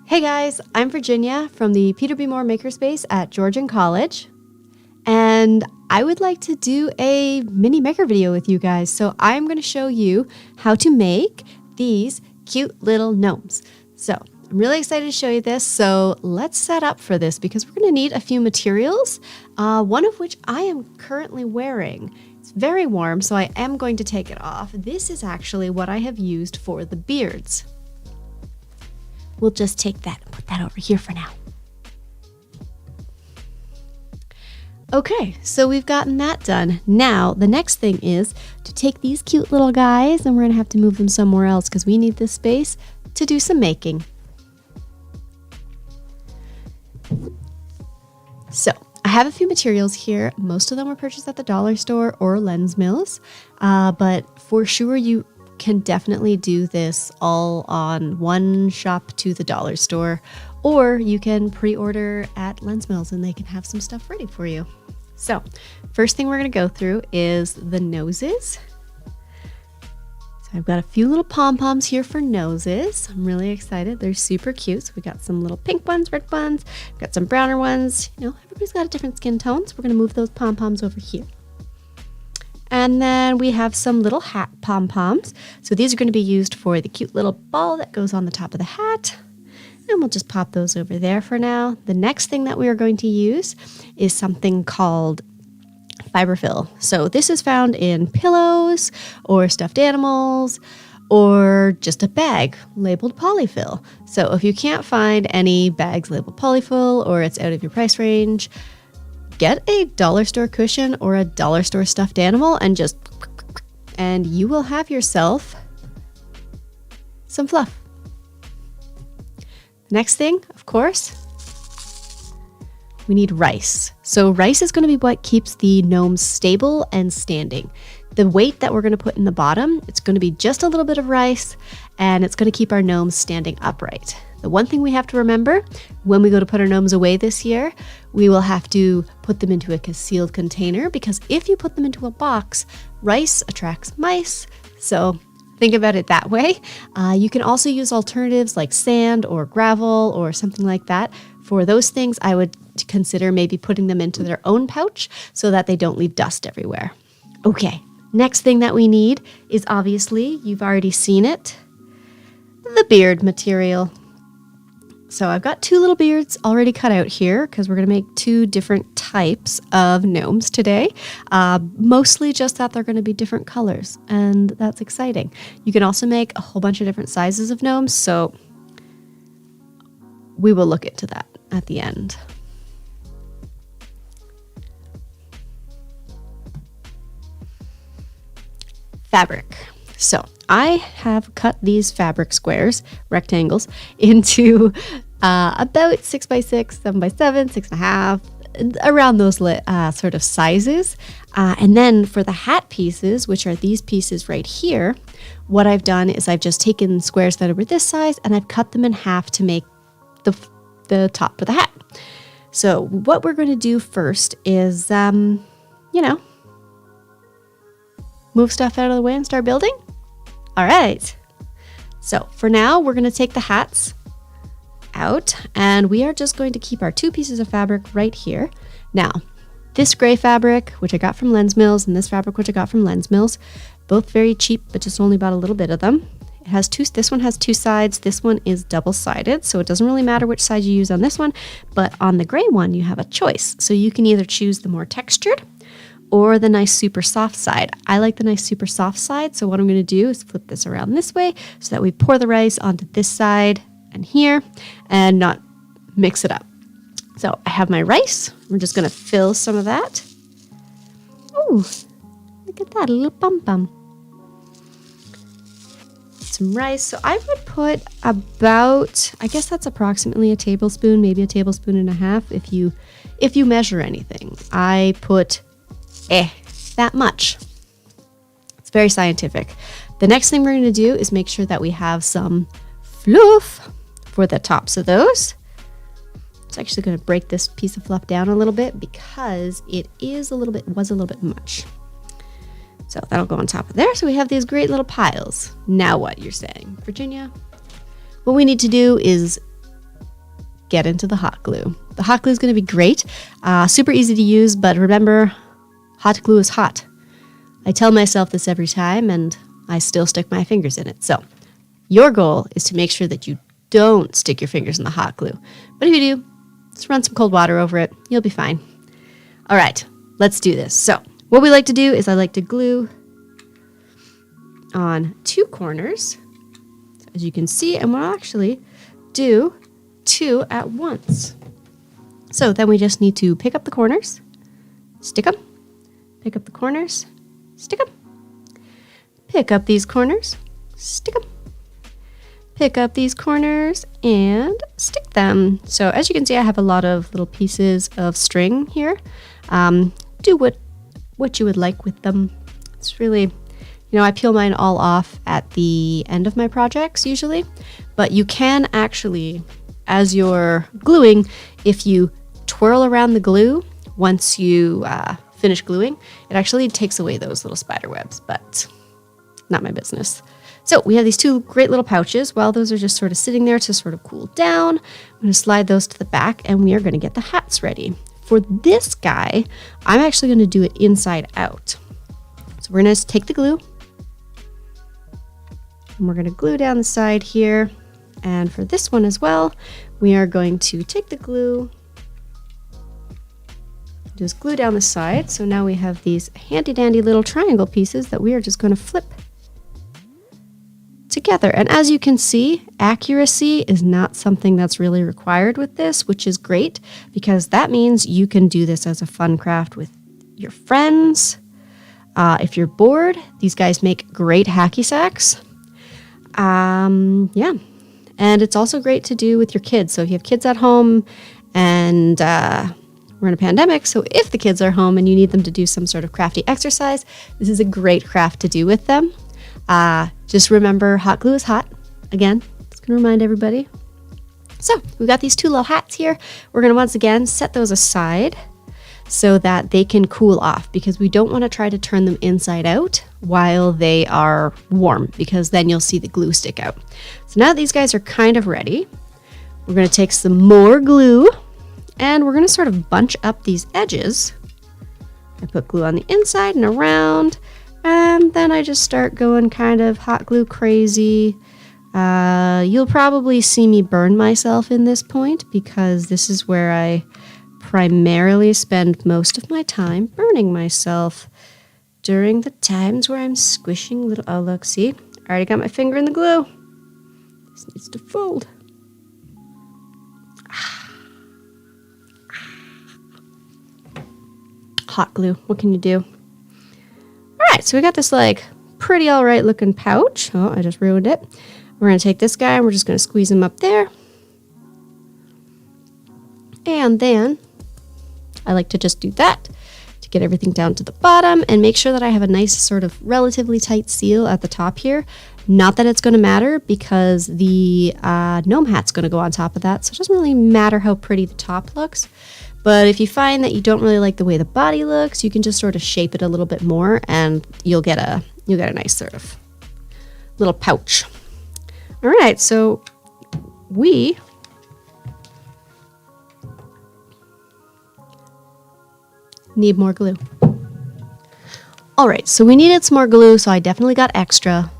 Hey guys, I'm Virginia from the Peter B. Moore Makerspace at Georgian College, and I would like to do a mini maker video with you guys. So I'm going to show you how to make these cute little gnomes. So I'm really excited to show you this. So let's set up for this because we're going to need a few materials, one of which I am currently wearing. It's very warm, so I am going to take it off. This is actually what I have used for the beards. We'll just take that and put that over here for now. Okay, so we've gotten that done. Now, the next thing is to take these cute little guys, and we're gonna have to move them somewhere else because we need this space to do some making. So, I have a few materials here. Most of them were purchased at the dollar store or Lens Mills, but for sure you can definitely do this all on one shop to the dollar store, or you can pre-order at Lens Mills and they can have some stuff ready for you. So first thing we're going to go through is the noses. So I've got a few little pom-poms here for noses. I'm really excited. They're super cute. So we got some little pink ones, red ones, we've got some browner ones. You know, everybody's got a different skin tone, so we're going to move those pom-poms over here. And then we have some little hat pom-poms. So these are going to be used for the cute little ball that goes on the top of the hat. And we'll just pop those over there for now. The next thing that we are going to use is something called Fiberfill. So this is found in pillows or stuffed animals or just a bag labeled polyfill. So if you can't find any bags labeled polyfill or it's out of your price range, get a dollar store cushion or a dollar store stuffed animal and you will have yourself some fluff. Next thing, of course, we need rice. So rice is going to be what keeps the gnomes stable and standing. The weight that we're going to put in the bottom, it's going to be just a little bit of rice, and it's going to keep our gnomes standing upright. The one thing we have to remember when we go to put our gnomes away this year, we will have to put them into a sealed container, because if you put them into a box, rice attracts mice. So think about it that way. You can also use alternatives like sand or gravel or something like that. For those things, I would consider maybe putting them into their own pouch so that they don't leave dust everywhere. Okay, next thing that we need is, obviously, you've already seen it, the beard material. So I've got two little beards already cut out here because we're going to make two different types of gnomes today. Mostly just that they're going to be different colors, and that's exciting. You can also make a whole bunch of different sizes of gnomes, so we will look into that at the end. Fabric. So I have cut these fabric squares, rectangles, into about 6 by 6, 7 by 7, 6.5, around those sort of sizes. And then for the hat pieces, which are these pieces right here, what I've done is I've just taken squares that are this size and I've cut them in half to make the top of the hat. So what we're going to do first is, move stuff out of the way and start building. All right, so for now, we're going to take the hats out, and we are just going to keep our two pieces of fabric right here. Now, this gray fabric, which I got from Lens Mills, and this fabric, which I got from Lens Mills, both very cheap, but just only bought a little bit of them. It has this one has two sides. This one is double-sided, so it doesn't really matter which side you use on this one, but on the gray one, you have a choice. So you can either choose the more textured or the nice super soft side. I like the nice super soft side, so what I'm going to do is flip this around this way so that we pour the rice onto this side and here and not mix it up. So I have my rice. We're just going to fill some of that. Ooh, look at that, a little bum. Some rice. So I would put about, I guess that's approximately a tablespoon, maybe a tablespoon and a half if you measure anything. I put that much. It's very scientific. The next thing we're going to do is make sure that we have some fluff for the tops of those. It's actually going to break this piece of fluff down a little bit because it was a little bit much. So that'll go on top of there. So we have these great little piles. Now what, you're saying, Virginia? What we need to do is get into the hot glue. The hot glue is going to be great. Super easy to use, but remember, hot glue is hot. I tell myself this every time, and I still stick my fingers in it. So your goal is to make sure that you don't stick your fingers in the hot glue. But if you do, just run some cold water over it. You'll be fine. All right, let's do this. So what we like to do is I like to glue on 2 corners, as you can see, and we'll actually do 2 at once. So then we just need to pick up the corners, stick them, pick up the corners, stick them, pick up these corners, stick them, pick up these corners, and stick them. So as you can see, I have a lot of little pieces of string here. Do what you would like with them. It's really, I peel mine all off at the end of my projects usually, but you can actually, as you're gluing, if you twirl around the glue once you finish gluing, it actually takes away those little spider webs, but not my business. So we have these 2 great little pouches. While those are just sort of sitting there to sort of cool down, I'm going to slide those to the back, and we are going to get the hats ready. For this guy, I'm actually going to do it inside out. So we're going to take the glue, and we're going to glue down the side here. And for this one as well, we are going to take the glue, just glue down the side. So now we have these handy dandy little triangle pieces that we are just going to flip together. And as you can see, accuracy is not something that's really required with this, which is great because that means you can do this as a fun craft with your friends. If you're bored, these guys make great hacky sacks. Yeah. And it's also great to do with your kids. So if you have kids at home and we're in a pandemic, so if the kids are home and you need them to do some sort of crafty exercise, this is a great craft to do with them. Just remember, hot glue is hot. Again, just going to remind everybody. So we've got these 2 little hats here. We're going to once again set those aside so that they can cool off, because we don't want to try to turn them inside out while they are warm, because then you'll see the glue stick out. So now that these guys are kind of ready, we're going to take some more glue and we're going to sort of bunch up these edges. I put glue on the inside and around, and then I just start going kind of hot glue crazy. You'll probably see me burn myself in this point, because this is where I primarily spend most of my time burning myself during the times where I'm squishing little, oh look, see, I already got my finger in the glue. This needs to fold. Hot glue, what can you do? All right, so we got this like pretty all right looking pouch. Oh, I just ruined it. We're gonna take this guy and we're just gonna squeeze him up there. And then I like to just do that to get everything down to the bottom and make sure that I have a nice sort of relatively tight seal at the top here. Not that it's going to matter, because the gnome hat's going to go on top of that, so it doesn't really matter how pretty the top looks. But if you find that you don't really like the way the body looks, you can just sort of shape it a little bit more and you'll get a nice sort of little pouch. All right, so we need more glue. All right, so we needed some more glue, so I definitely got extra.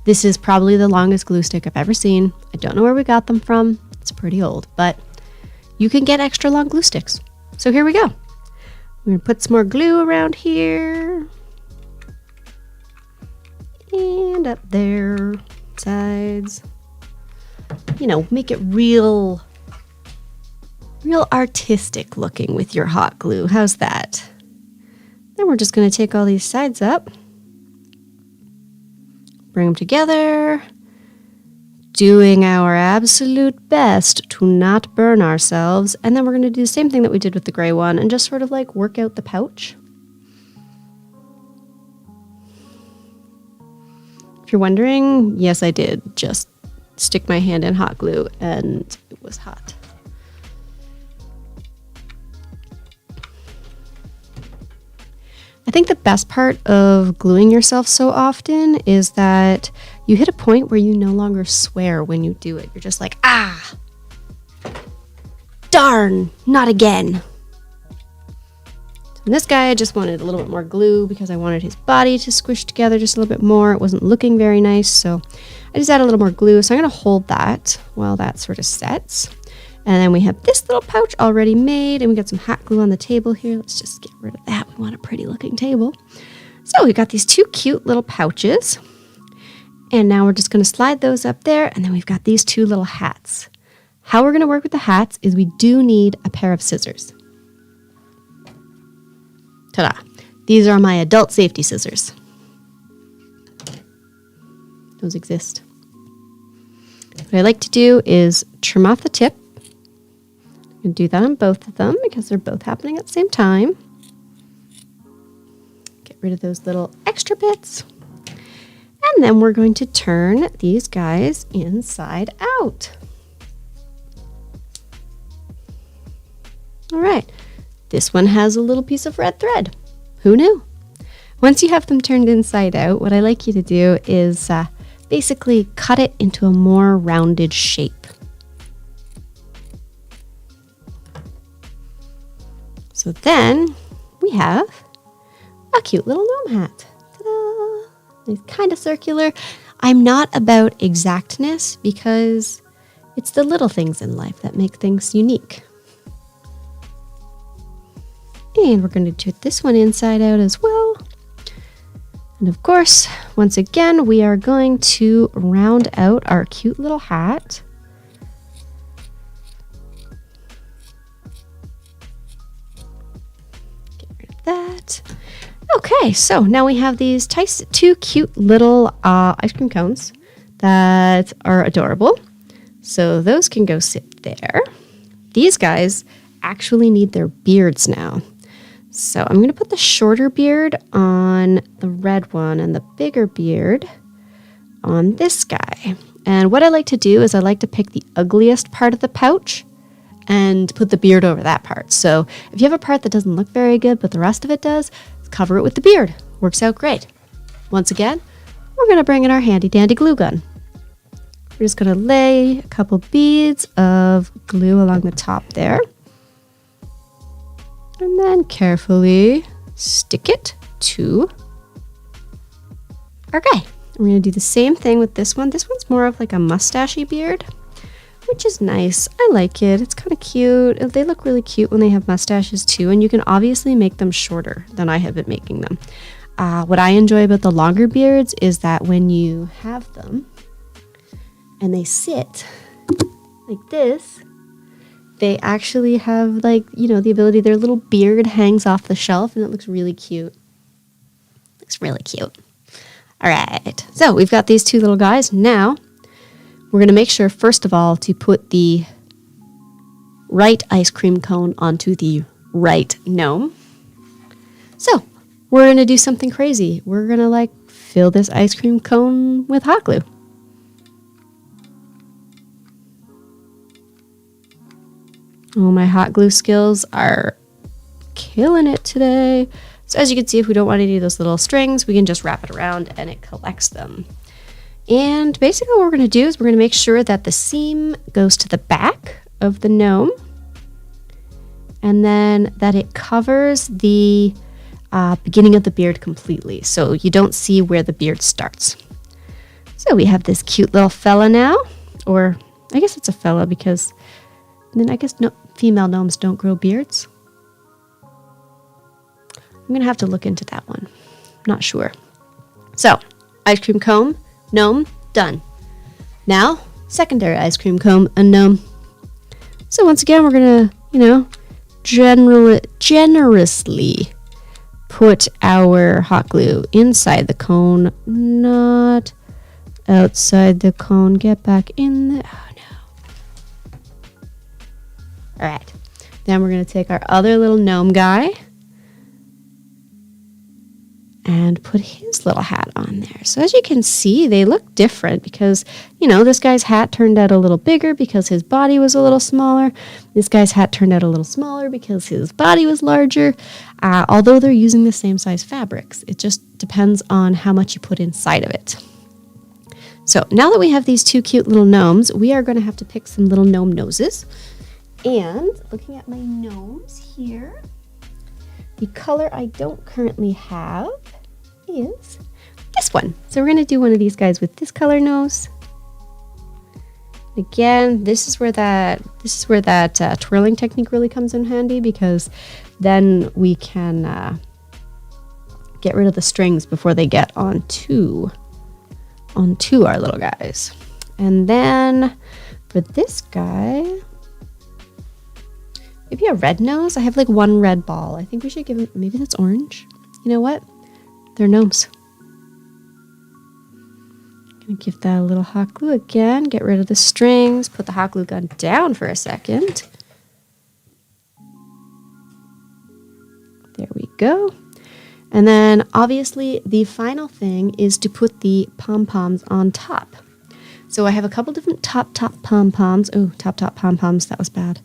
This is probably the longest glue stick I've ever seen. I don't know where we got them from. It's pretty old, but you can get extra long glue sticks. So here we go. We're gonna put some more glue around here. And up there, sides. You know, make it real artistic looking with your hot glue. How's that? Then we're just going to take all these sides up, bring them together, doing our absolute best to not burn ourselves. And then we're going to do the same thing that we did with the gray one and just sort of like work out the pouch. If you're wondering, yes, I did just stick my hand in hot glue and it was hot. I think the best part of gluing yourself so often is that you hit a point where you no longer swear when you do it. You're just like, ah, Darn, not again. And this guy, I just wanted a little bit more glue because I wanted his body to squish together just a little bit more. It wasn't looking very nice, so I just added a little more glue. So I'm going to hold that while that sort of sets. And then we have this little pouch already made, and we got some hot glue on the table here. Let's just get rid of that. We want a pretty looking table. So we got these 2 cute little pouches. And now we're just going to slide those up there, and then we've got these 2 little hats. How we're going to work with the hats is we do need a pair of scissors. Ta-da! These are my adult safety scissors. Those exist. What I like to do is trim off the tip. I'm going to do that on both of them because they're both happening at the same time. Get rid of those little extra bits. And then we're going to turn these guys inside out. All right. This one has a little piece of red thread. Who knew? Once you have them turned inside out, what I like you to do is basically cut it into a more rounded shape. So then we have a cute little gnome hat. Ta-da! It's kind of circular. I'm not about exactness because it's the little things in life that make things unique. And we're going to do this one inside out as well. And of course, once again, we are going to round out our cute little hat. Get rid of that. Okay, so now we have these 2 cute little ice cream cones that are adorable. So those can go sit there. These guys actually need their beards now. So I'm going to put the shorter beard on the red one and the bigger beard on this guy. And what I like to do is I like to pick the ugliest part of the pouch and put the beard over that part. So if you have a part that doesn't look very good, but the rest of it does, cover it with the beard. Works out great. Once again, we're going to bring in our handy dandy glue gun. We're just going to lay a couple beads of glue along the top there. And then carefully stick it to our guy. We're going to do the same thing with this one. This one's more of like a mustachy beard, which is nice. I like it. It's kind of cute. They look really cute when they have mustaches too, and you can obviously make them shorter than I have been making them. What I enjoy about the longer beards is that when you have them and they sit like this, they actually have the ability, their little beard hangs off the shelf and it looks really cute. Looks really cute. All right, so we've got these 2 little guys. Now we're going to make sure, first of all, to put the right ice cream cone onto the right gnome. So we're going to do something crazy. We're going to fill this ice cream cone with hot glue. Oh, my hot glue skills are killing it today. So as you can see, if we don't want any of those little strings, we can just wrap it around and it collects them. And basically what we're going to do is we're going to make sure that the seam goes to the back of the gnome and then that it covers the beginning of the beard completely, so you don't see where the beard starts. So we have this cute little fella now, or I guess it's a fella because then I guess no, female gnomes don't grow beards. I'm going to have to look into that one. Not sure. So, ice cream cone, gnome, done. Now, secondary ice cream cone and gnome. So once again, we're going to, generously put our hot glue inside the cone, not outside the cone. Get back in there. Oh, no. All right. Then we're going to take our other little gnome guy and put his little hat on there. So as you can see, they look different because, this guy's hat turned out a little bigger because his body was a little smaller. This guy's hat turned out a little smaller because his body was larger. Although they're using the same size fabrics, it just depends on how much you put inside of it. So now that we have these 2 cute little gnomes, we are going to have to pick some little gnome noses. And looking at my gnomes here, the color I don't currently have is this one. So we're going to do one of these guys with this color nose. Again, this is where that twirling technique really comes in handy, because then we can get rid of the strings before they get onto our little guys. And then for this guy, maybe a red nose. I have like one red ball. I think we should give him, maybe that's orange. You know what? They're gnomes. Gonna give that a little hot glue again, get rid of the strings, put the hot glue gun down for a second. There we go. And then obviously the final thing is to put the pom-poms on top. So I have a couple different top pom-poms. Oh, top pom-poms, that was bad.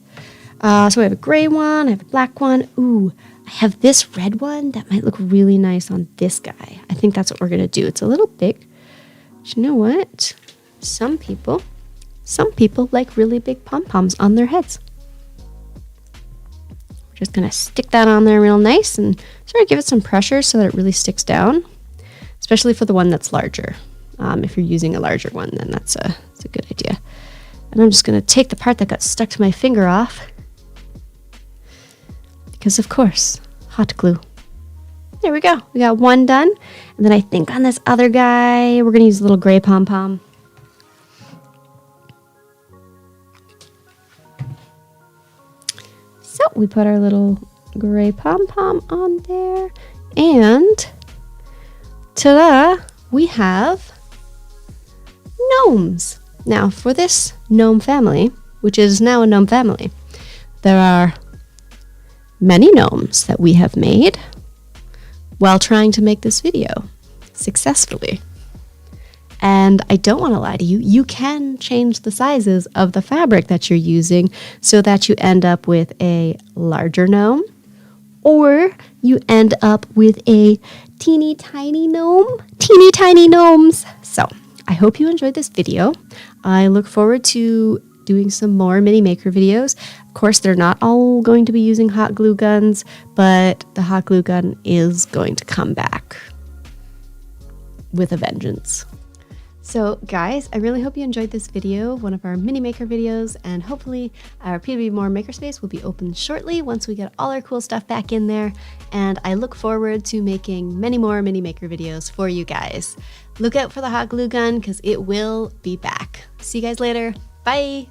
So I have a gray one, I have a black one. Ooh, I have this red one that might look really nice on this guy. I think that's what we're gonna do. It's a little big. But you know what? Some people like really big pom-poms on their heads. We're just gonna stick that on there real nice and sort of give it some pressure so that it really sticks down, especially for the one that's larger. If you're using a larger one, then that's a good idea. And I'm just gonna take the part that got stuck to my finger off, because of course, hot glue. There we go. We got one done. And then I think on this other guy, we're going to use a little gray pom-pom. So we put our little gray pom-pom on there. And ta-da, we have gnomes. Now for this gnome family, which is now a gnome family, there are many gnomes that we have made while trying to make this video successfully. And I don't want to lie to you, you can change the sizes of the fabric that you're using so that you end up with a larger gnome, or you end up with a teeny tiny gnome, teeny tiny gnomes. So I hope you enjoyed this video. I look forward to doing some more mini maker videos. Of course, they're not all going to be using hot glue guns, but the hot glue gun is going to come back with a vengeance. So guys, I really hope you enjoyed this video, one of our mini maker videos, and hopefully our PW More Makerspace will be open shortly once we get all our cool stuff back in there. And I look forward to making many more mini maker videos for you guys. Look out for the hot glue gun because it will be back. See you guys later. Bye.